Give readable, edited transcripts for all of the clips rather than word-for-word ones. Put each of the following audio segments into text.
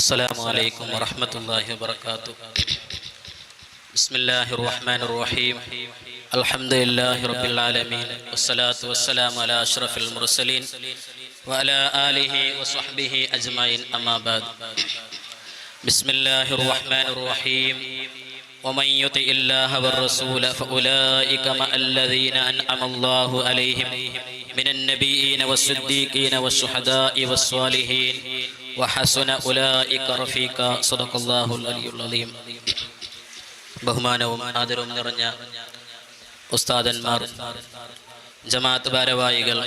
السلام عليكم ورحمة الله وبركاته. بسم الله الرحمن الرحيم. الحمد لله رب العالمين، والصلاة والسلام على أشرف المرسلين وعلى آله وصحبه أجمعين، أما بعد. بسم الله الرحمن الرحيم. ومن يطع الله والرسول فأولئك مع الذين أنعم الله عليهم من النبيين والصديقين والشهداء والصالحين وحسن أولئك رفيقا. صدق الله العلي العظيم. ബഹുമാനവും ആദരവും നിറഞ്ഞ ഉസ്താദന്മാർ, ജമാഅത്ത് ഭാരവാഹികൾ,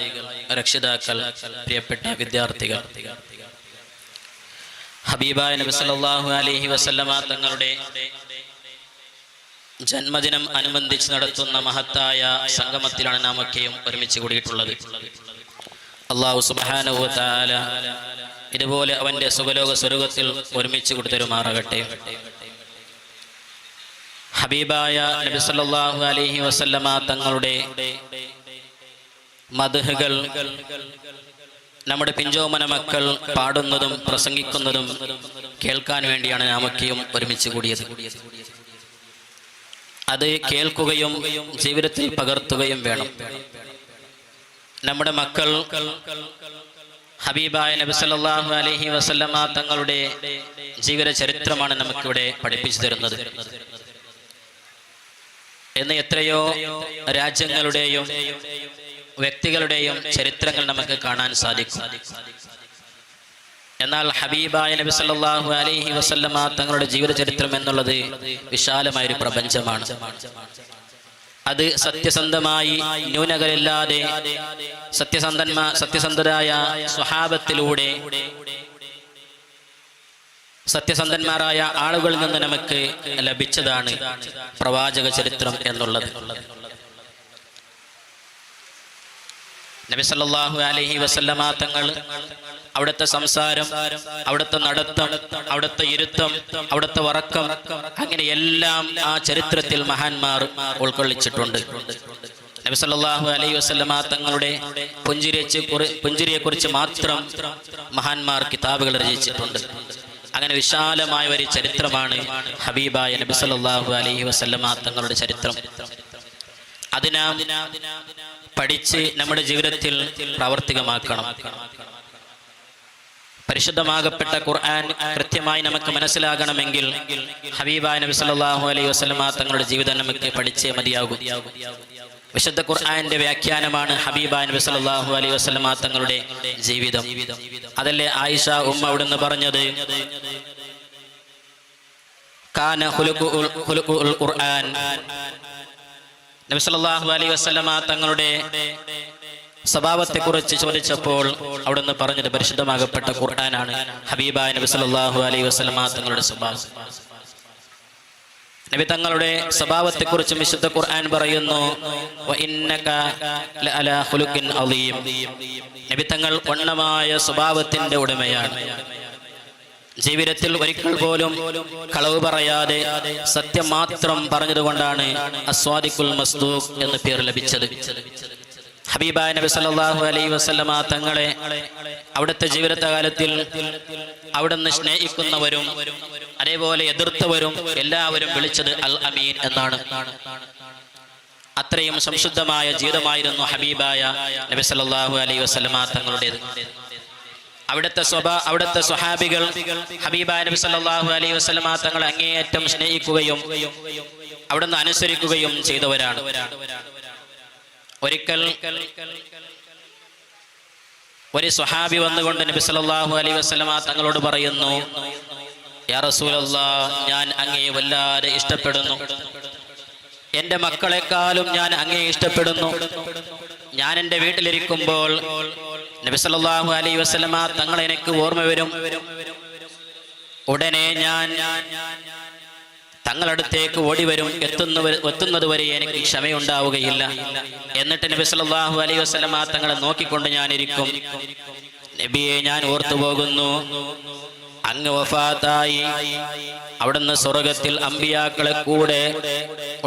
രക്ഷിതാക്കൾ, പ്രിയപ്പെട്ട വിദ്യാർത്ഥികൾ, ഹബീബായ നബി സല്ലല്ലാഹു അലൈഹി വസല്ലമ തങ്ങളുടെ ജന്മദിനം അനുബന്ധിച്ച് നടത്തുന്ന മഹത്തായ സംഗമത്തിലാണ് നാം ഒക്കെയും ഒരുമിച്ച് കൂടിയിട്ടുള്ളത്. അല്ലാഹു സുബ്ഹാനഹു വ തആല ഇതുപോലെ അവന്റെ സുഖലോക സ്വർഗ്ഗത്തിൽ ഒരുമിച്ച് കൊടുത്തരുമാറാകട്ടെ. ഹബീബായ നബി സല്ലല്ലാഹു അലൈഹി വസല്ലമ തങ്ങളുടെ മദ്ഹുകൾ നമ്മുടെ പിഞ്ചോമന മക്കൾ പാടുന്നതും പ്രസംഗിക്കുന്നതും കേൾക്കാൻ വേണ്ടിയാണ് നാമൊക്കെയും ഒരുമിച്ച് കൂടിയത്. അത് കേൾക്കുകയും ജീവിതത്തിൽ പകർത്തുകയും വേണം. നമ്മുടെ മക്കൾ ഹബീബായ നബി സല്ലല്ലാഹു അലൈഹി വസല്ലമ തങ്ങളുടെ ജീവിത ചരിത്രമാണ് നമുക്കിവിടെ പഠിപ്പിച്ചു തരുന്നത്. എന്ന് എത്രയോ രാജ്യങ്ങളുടെയും വ്യക്തികളുടെയും ചരിത്രങ്ങൾ നമുക്ക് കാണാൻ സാധിക്കും. എന്നാൽ ഹബീബായ നബി സല്ലല്ലാഹു അലൈഹി വസല്ലമ തങ്ങളുടെ ജീവിത ചരിത്രം എന്നുള്ളത് വിശാലമായൊരു പ്രപഞ്ചമാണ്. അത് സത്യസന്ധമായി ന്യൂനതകളില്ലാതെ സത്യസന്ധരായ സ്വഹാബത്തിലൂടെ സത്യസന്ധന്മാരായ ആളുകളിൽ നിന്ന് നമുക്ക് ലഭിച്ചതാണ് പ്രവാചക ചരിത്രം എന്നുള്ളത്. നബി സല്ലല്ലാഹു അലൈഹി വസല്ലമ തങ്ങൾ അവിടുത്തെ സംസാരം, അവിടുത്തെ നടത്തം, അവിടുത്തെ ഇരുത്തം, അവിടുത്തെ വറക്കം, അങ്ങനെ എല്ലാം ആ ചരിത്രത്തിൽ മഹാന്മാർ ഉൾക്കൊള്ളിച്ചിട്ടുണ്ട്. നബി സല്ലല്ലാഹു അലൈഹി വസല്ലമ തങ്ങളുടെ പുഞ്ചിരിയെക്കുറിച്ച് മാത്രം മഹാന്മാർ കിതാബുകൾ രചിച്ചിട്ടുണ്ട്. അങ്ങനെ വിശാലമായ ഒരു ചരിത്രമാണ് ഹബീബായ നബി സല്ലല്ലാഹു അലൈഹി വസല്ലമ തങ്ങളുടെ ചരിത്രം. അത് നാം പഠിച്ച് നമ്മുടെ ജീവിതത്തിൽ പ്രാവർത്തികമാക്കണം. പരിശുദ്ധമാകപ്പെട്ട ഖുർആൻ കൃത്യമായി നമുക്ക് മനസ്സിലാകണമെങ്കിൽ ഹബീബായ നബി സല്ലല്ലാഹു അലൈഹി വസല്ലമ തങ്ങളുടെ ജീവിതം നമുക്ക് പഠിച്ചേ മതിയാകും. വിശുദ്ധ ഖുർആന്റെ വ്യാഖ്യാനമാണ് ഹബീബായ നബി സല്ലല്ലാഹു അലൈഹി വസല്ലമ തങ്ങളുടെ ജീവിതം. അതല്ലേ ആയിഷ ഉമ്മ അവിടുന്ന് പറഞ്ഞത്, കാന ഖുലുഖുൽ ഖുർആൻ. നബി സല്ലല്ലാഹു അലൈഹി വസല്ലമ തങ്ങളുടെ സ്വഭാവത്തെക്കുറിച്ച് ചോദിച്ചപ്പോൾ അവിടുന്ന് പറഞ്ഞത് പരിശുദ്ധമാകപ്പെട്ട ഖുർആനാണ് ഹബീബായ നബി സല്ലല്ലാഹു അലൈഹി വസല്ലമ തങ്ങളുടെ സ്വഭാവം. നബി തങ്ങളുടെ സ്വഭാവത്തെക്കുറിച്ച് വിശുദ്ധ ഖുർആൻ പറയുന്നു, വഇന്നക ലഅലാ ഖുലുഖിൻ അളീം. നബി തങ്ങൾ ഉന്നതമായ സ്വഭാവത്തിന്റെ ഉടമയാണ്. ജീവിതത്തിൽ ഒരിക്കൽ പോലും കളവ് പറയാതെ സത്യം മാത്രം പറഞ്ഞതുകൊണ്ടാണ് അസ്വാദിഖുൽ മസ്ദൂഖ് എന്ന പേര് ലഭിച്ചത്. ഹബീബായ നബി സല്ലല്ലാഹു അലൈഹി വസല്ലമ തങ്ങളെ അവിടുത്തെ ജീവിതകാലത്തിൽ അവിടുന്ന് സ്നേഹിക്കുന്നവരും അതേപോലെ എതിർത്തവരും എല്ലാവരും വിളിച്ചത് അൽ അമീൻ എന്നാണ്. അത്രയും സംശുദ്ധമായ ജീവിതമായിരുന്നു ഹബീബായ നബി സല്ലല്ലാഹു അലൈഹി വസല്ലമ തങ്ങളുടേത്. അവിടുത്തെ സ്വഹാബികൾ ഹബീബായ നബി സല്ലല്ലാഹു അലൈഹി വസല്ലമ തങ്ങളെ അങ്ങേയറ്റം സ്നേഹിക്കുകയും അവിടുന്ന് അനുസരിക്കുകയും ചെയ്തവരാണ്. ഒരിക്കൽ ഒരു സ്വഹാബി വന്നുകൊണ്ട് നബി സല്ലല്ലാഹു അലൈഹി വസല്ലമ തങ്ങളോട് പറയുന്നു, യാ റസൂലല്ലാഹ്, ഞാൻ അങ്ങയെ വല്ലാതെ ഇഷ്ടപ്പെടുന്നു. എൻ്റെ മക്കളെക്കാളും ഞാൻ അങ്ങയെ ഇഷ്ടപ്പെടുന്നു. ഞാൻ എൻ്റെ വീട്ടിലിരിക്കുമ്പോൾ നബി സല്ലല്ലാഹു അലൈഹി വസല്ലമ തങ്ങൾ എനിക്ക് ഓർമ്മ വരും. ഉടനെ ഞാൻ തങ്ങളടുത്തേക്ക് ഓടി വരും. എത്തുന്നത് വരെ എനിക്ക് ക്ഷമയുണ്ടാവുകയില്ല. എന്നിട്ട് നബി സല്ലല്ലാഹു അലൈഹി വസല്ലമ തങ്ങളെ നോക്കിക്കൊണ്ട് ഞാനിരിക്കും. നബിയെ, ഞാൻ ഓർത്തു പോകുന്നു, അങ്ങ് വഫാത്തായി. അവിടുന്ന് സ്വർഗത്തിൽ അമ്പിയാക്കളെ കൂടെ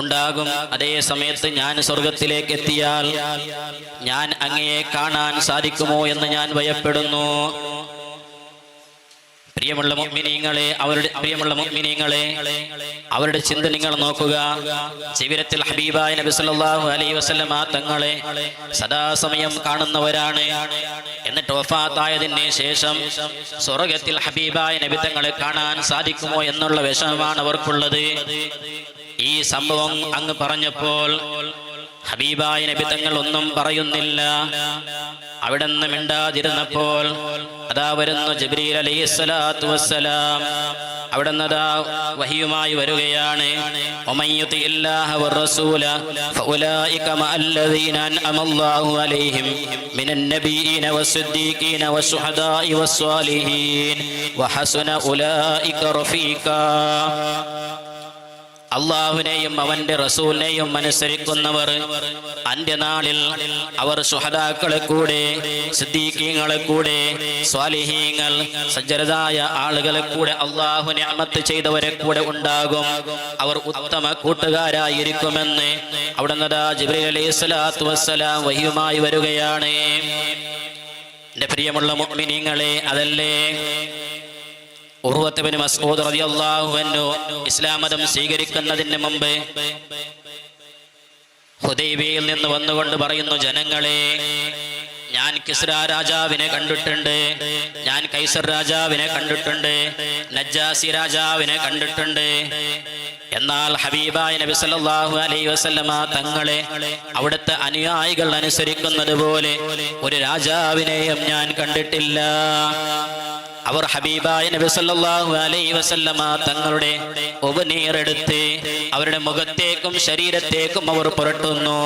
ഉണ്ടാകും. അതേ സമയത്ത് ഞാൻ സ്വർഗത്തിലേക്ക് എത്തിയാൽ ഞാൻ അങ്ങയെ കാണാൻ സാധിക്കുമോ എന്ന് ഞാൻ ഭയപ്പെടുന്നു. പ്രിയമുള്ള മുഅ്മിനീങ്ങളെ, അവരുടെ ചിന്ത നിങ്ങൾ നോക്കുക. ജീവിതത്തിൽ ഹബീബായ നബി സല്ലല്ലാഹു അലൈഹി വസല്ലമ തങ്ങളെ സദാസമയം കാണുന്നവരാണ്. എന്നിട്ട് വഫാത്തായതിന് ശേഷം സ്വർഗ്ഗത്തിൽ ഹബീബായ നബി തങ്ങളെ കാണാൻ സാധിക്കുമോ എന്നുള്ള വിഷമമാണ് അവർക്കുള്ളത്. ഈ സംഭവം അങ്ങ് പറഞ്ഞപ്പോൾ ഹബീബായ നബി തങ്ങൾ ഒന്നും പറയുന്നില്ല. അവിടെ നിന്ന് മിണ്ടാതിരുന്നപ്പോൾ അതാ വരുന്നു ജിബ്രീൽ അലൈഹിസ്സലാത്തു വസ്സലാം. അവിടെ നിന്ന് അതാ വഹിയുമായി വരികയാണ്. വമയ്യുതിഇല്ലാഹ വറസൂല ഫഉലൈക മഅല്ലദീന അൻഅമല്ലാഹു അലൈഹിം മിനൻ നബിയ്യീന വസ്സിദ്ദീഖീന വശുഹദാഇ വസ്സാലിഹീൻ വഹസന ഉലൈക റഫീഖാ. അള്ളാഹുവിനെയും അവന്റെ റസൂലിനെയും അനുസരിക്കുന്നവർ അന്ത്യനാളിൽ അവർ ശുഹദാക്കളെ കൂടെ, സിദ്ദീഖീങ്ങളെ കൂടെ, സ്വാലിഹീങ്ങൾ, സജ്ജനതായ ആളുകളെ കൂടെ, അള്ളാഹു നിഅമത്ത് ചെയ്തവരെ കൂടെ ഉണ്ടാകും. അവർ ഉത്തമ കൂട്ടുകാരായിരിക്കുമെന്ന് അവിടെ നിന്ന് ജിബ്രീൽ അലൈഹിസ്സലാത്തു വസ്സലാം വഹിയുമായി വരികയാണ്. എന്റെ പ്രിയമുള്ള മുഅ്മിനീങ്ങളെ, അതല്ലേ ഉർവത്ത് ബിൻ മസ്ഊദ് റളിയല്ലാഹു അൻഹു ഇസ്ലാം മതം സ്വീകരിക്കുന്നതിന് മുമ്പ് ഹുദൈബിയയിൽ നിന്ന് വന്നുകൊണ്ട് പറയുന്നു, ജനങ്ങളെ, ഞാൻ കിസ്ര രാജാവിനെ കണ്ടിട്ടുണ്ട്, ഞാൻ കൈസർ രാജാവിനെ കണ്ടിട്ടുണ്ട്, നജ്ജാസി രാജാവിനെ കണ്ടിട്ടുണ്ട്. എന്നാൽ ഹബീബായ നബി സല്ലല്ലാഹു അലൈഹി വസല്ലമ തങ്ങളെ അവിടുത്തെ അനുയായികൾ അനുസരിക്കുന്നത് പോലെ ഒരു രാജാവിനെയും ഞാൻ കണ്ടിട്ടില്ല. അവർ ഹബീബായ നബി സല്ലല്ലാഹു അലൈഹി വസല്ലമ തങ്ങളുടെ ഉപനീറെടുത്ത് അവരുടെ മുഖത്തേക്കും ശരീരത്തേക്കും അവർ പുരട്ടുന്നു.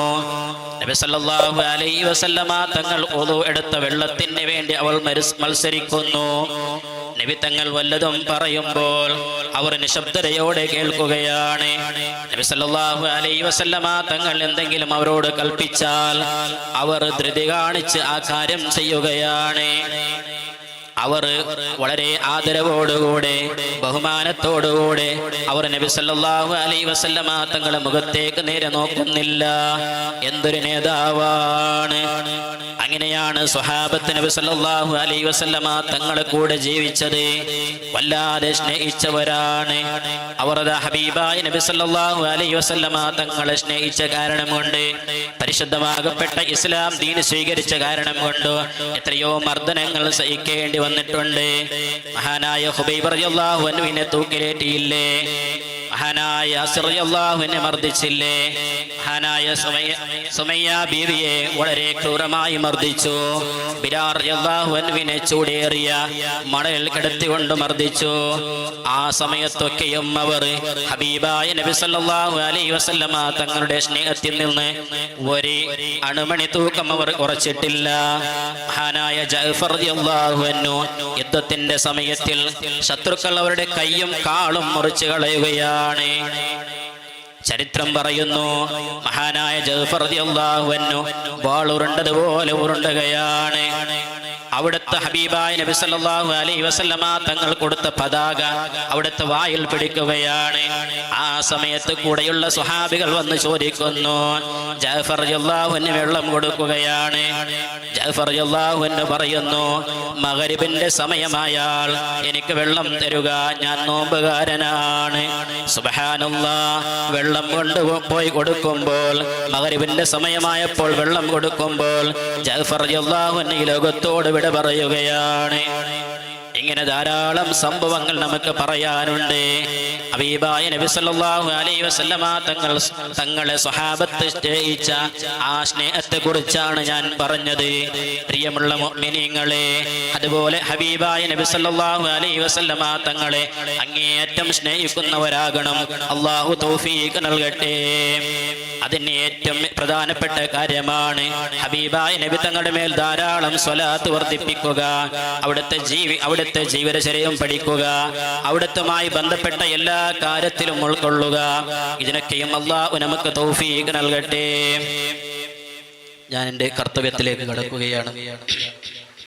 നബി സല്ലല്ലാഹു അലൈഹി വസല്ലമ തങ്ങൾ ഒളു എടുത്ത വെള്ളത്തിന് വേണ്ടി അവൾ മത്സരിക്കുന്നു. നബി തങ്ങൾ വല്ലതും പറയുമ്പോൾ അവർ നിശബ്ദതയോടെ കേൾക്കുകയാണ്. നബി സല്ലല്ലാഹു അലൈഹി വസല്ലമ തങ്ങൾ എന്തെങ്കിലും അവരോട് കൽപ്പിച്ചാൽ അവർ ധൃതി കാണിച്ച് ആ കാര്യം ചെയ്യുകയാണ്. അവർ വളരെ ആദരവോടുകൂടെ ബഹുമാനത്തോടുകൂടെ അവർ നബി സല്ലല്ലാഹു അലൈഹി വസല്ലമ തങ്ങളുടെ മുഖത്തേക്ക് നേരെ നോക്കുന്നില്ല. എന്തൊരു നേതാവാണ്! അങ്ങനെയാണ് സ്വഹാബത്ത് നബി സല്ലല്ലാഹു അലൈഹി വസല്ലമ തങ്ങളെ കൂടെ ജീവിച്ചത്. വല്ലാതെ സ്നേഹിച്ചവരാണ് അവർ. ഹബീബായ നബി സല്ലല്ലാഹു അലൈഹി വസല്ലമ തങ്ങളെ സ്നേഹിച്ച കാരണം കൊണ്ട്, പരിശുദ്ധമാകപ്പെട്ട ഇസ്ലാം ദീൻ സ്വീകരിച്ച കാരണം കൊണ്ട് എത്രയോ മർദ്ദനങ്ങൾ സഹിക്കേണ്ടി വന്നിട്ടുണ്ട്. മഹാനായ ഹുബൈബ് റളിയല്ലാഹു അൻഹുവിനെ തൂക്കിലേറ്റിയില്ലേ? മഹാനായ യാസിർ റളിയല്ലാഹു അൻഹു മർദ്ദിച്ചില്ലേ? മഹാനായ സുമയ്യ ബീവിയെ വളരെ ക്രൂരമായി മർദ്ദിച്ചു. ബിലാൽ റളിയല്ലാഹു അൻഹുവിനെ ചൂടേറിയ മണലിൽ കിടത്തിക്കൊണ്ട് മർദ്ദിച്ചു. ആ സമയത്തൊക്കെയും അവർ ഹബീബായ നബി സല്ലല്ലാഹു അലൈഹി വസല്ലമ തങ്ങളുടെ സ്നേഹത്തിൽ നിന്ന് ഒരു അണുമണി തൂക്കം അവർ കുറച്ചിട്ടില്ല. മഹാനായ ജഅഫർ റളിയല്ലാഹു അൻഹു യുദ്ധത്തിന്റെ സമയത്തിൽ ശത്രുക്കൾ അവരുടെ കൈയും കാലും മുറിച്ചു കളയുകയാണ്. ചരിത്രം പറയുന്നു, മഹാനായ ജഅഫർ റളിയല്ലാഹു അൻഹു വാൾ ഉരുണ്ടതുപോലെ ഉരുണ്ടുകയാണ്. അവിടുത്തെ ഹബീബായ നബി സല്ലല്ലാഹു അലൈഹി വസല്ലമ തങ്ങൾ കൊടുത്ത പതാക അവിടുത്തെ വായിൽ പിടിക്കുകയാണ്. ആ സമയത്ത് കൂടെയുള്ള സ്വഹാബികൾ വന്ന് ചോദിക്കുന്നു, ജഅഫർ റളിയല്ലാഹു അൻഹു വെള്ളം കൊടുക്കുകയാണ്. ജഅഫർ റളിയല്ലാഹു അൻഹു പറയുന്നു, മഗ്രിബിന്റെ സമയമായാൽ എനിക്ക് വെള്ളം തരുക, ഞാൻ നോമ്പുകാരനാണ്. സുബ്ഹാനല്ലാഹ്, വെള്ളം കൊണ്ടുപോയി കൊടുക്കുമ്പോൾ, മഗ്രിബിന്റെ സമയമായപ്പോൾ വെള്ളം കൊടുക്കുമ്പോൾ ജഅഫർ റളിയല്ലാഹു അൻഹു ഈ ലോകത്തോട് വിട പറയുകയാണ്. ഇങ്ങനെ ധാരാളം സംഭവങ്ങൾ നമുക്ക് പറയാനുണ്ട്. ഹബീബായ നബി സല്ലല്ലാഹു അലൈഹി വസല്ലമ തങ്ങളെ സ്വഹാബത്ത് സ്നേഹിച്ച ആ സ്നേഹത്തെ കുറിച്ചാണ് ഞാൻ പറഞ്ഞത്. പ്രിയമുള്ള മുഅ്മിനീങ്ങളെ, അതുപോലെ ഹബീബായ നബി സല്ലല്ലാഹു അലൈഹി വസല്ലമ തങ്ങളെ അങ്ങേയറ്റം സ്നേഹിക്കുന്നവരാകണം. അല്ലാഹു തൗഫീഖ് നൽകട്ടെ. അതിന് ഏറ്റവും പ്രധാനപ്പെട്ട കാര്യമാണ് ഹബീബായ നബി തങ്ങളുടെ മേൽ ധാരാളം സ്വലാത്ത് വർദ്ധിപ്പിക്കുക, അവിടുത്തെ ജീവിതചര്യയും പഠിക്കുക, അവിടുത്തുമായി ബന്ധപ്പെട്ട എല്ലാ കാര്യത്തിലും ഉൾക്കൊള്ളുക. ഇതിനൊക്കെയും അല്ലാഹു നമുക്ക് തൗഫീഖ് നൽകട്ടെ. ഞാൻ എൻ്റെ കർത്തവ്യത്തിലേക്ക് കടക്കുകയാണ്.